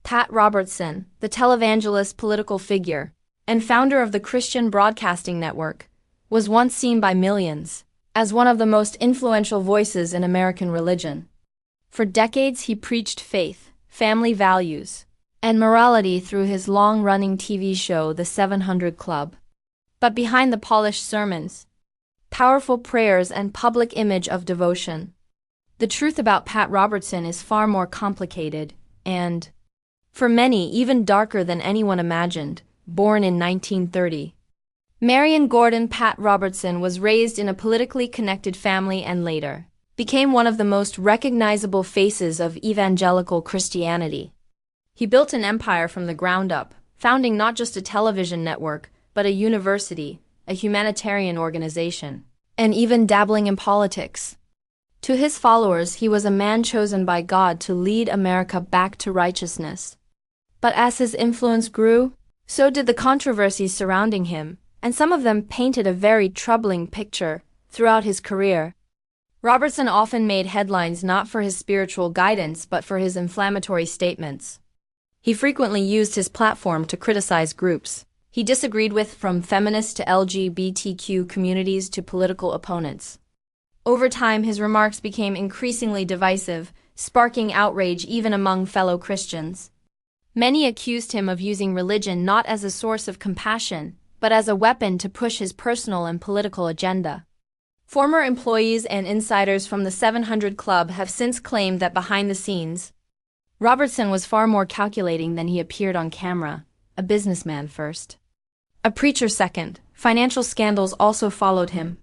Pat Robertson, the televangelist political figure and founder of the Christian Broadcasting Network, was once seen by millions as one of the most influential voices in American religion. For decades, he preached faith, family values, and morality through his long-running TV show, The 700 Club. But behind the polished sermons, powerful prayers, and public image of devotion, the truth about Pat Robertson is far more complicated and, for many, even darker than anyone imagined. Born in 1930, Marion Gordon Pat Robertson was raised in a politically connected family and later became one of the most recognizable faces of evangelical Christianity. He built an empire from the ground up, founding not just a television network, but a university, a humanitarian organization, and even dabbling in politics. To his followers, he was a man chosen by God to lead America back to righteousness. But as his influence grew, so did the controversies surrounding him, and some of them painted a very troubling picture throughout his career. Robertson often made headlines not for his spiritual guidance but for his inflammatory statements. He frequently used his platform to criticize groups he disagreed with, from feminists to LGBTQ communities to political opponents. Over time, his remarks became increasingly divisive, sparking outrage even among fellow Christians. Many accused him of using religion not as a source of compassion, but as a weapon to push his personal and political agenda. Former employees and insiders from the 700 Club have since claimed that behind the scenes, Robertson was far more calculating than he appeared on camera. A businessman first, a preacher second. Financial scandals also followed him.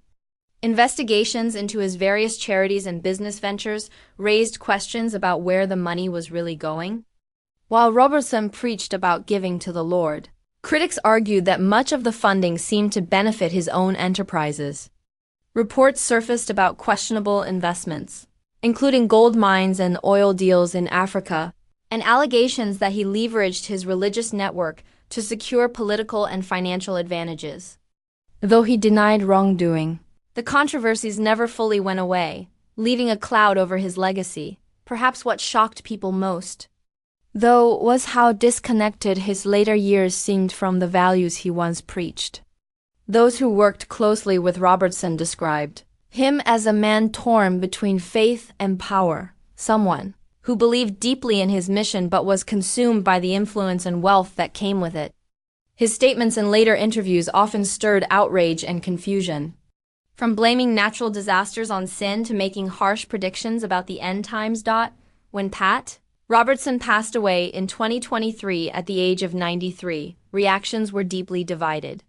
Investigations into his various charities and business ventures raised questions about where the money was really going. While Robertson preached about giving to the Lord, critics argued that much of the funding seemed to benefit his own enterprises. Reports surfaced about questionable investments, including gold mines and oil deals in Africa, and allegations that he leveraged his religious network to secure political and financial advantages. Though he denied wrongdoing, the controversies never fully went away, leaving a cloud over his legacy. Perhaps what shocked people most, though, was how disconnected his later years seemed from the values he once preached. Those who worked closely with Robertson described him as a man torn between faith and power, someone who believed deeply in his mission but was consumed by the influence and wealth that came with it. His statements in later interviews often stirred outrage and confusion. From blaming natural disasters on sin to making harsh predictions about the end times. When Pat Robertson passed away in 2023 at the age of 93, reactions were deeply divided.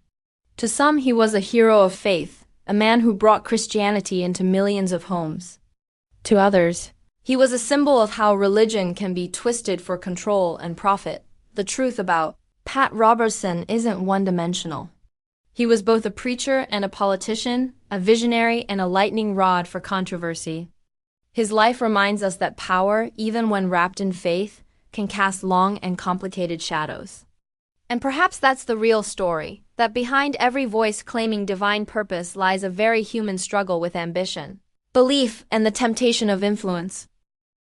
To some, he was a hero of faith, a man who brought Christianity into millions of homes. To others, he was a symbol of how religion can be twisted for control and profit. The truth about Pat Robertson isn't one-dimensional. He was both a preacher and a politician, a visionary and a lightning rod for controversy. His life reminds us that power, even when wrapped in faith, can cast long and complicated shadows. And perhaps that's the real story, that behind every voice claiming divine purpose lies a very human struggle with ambition, belief, and the temptation of influence.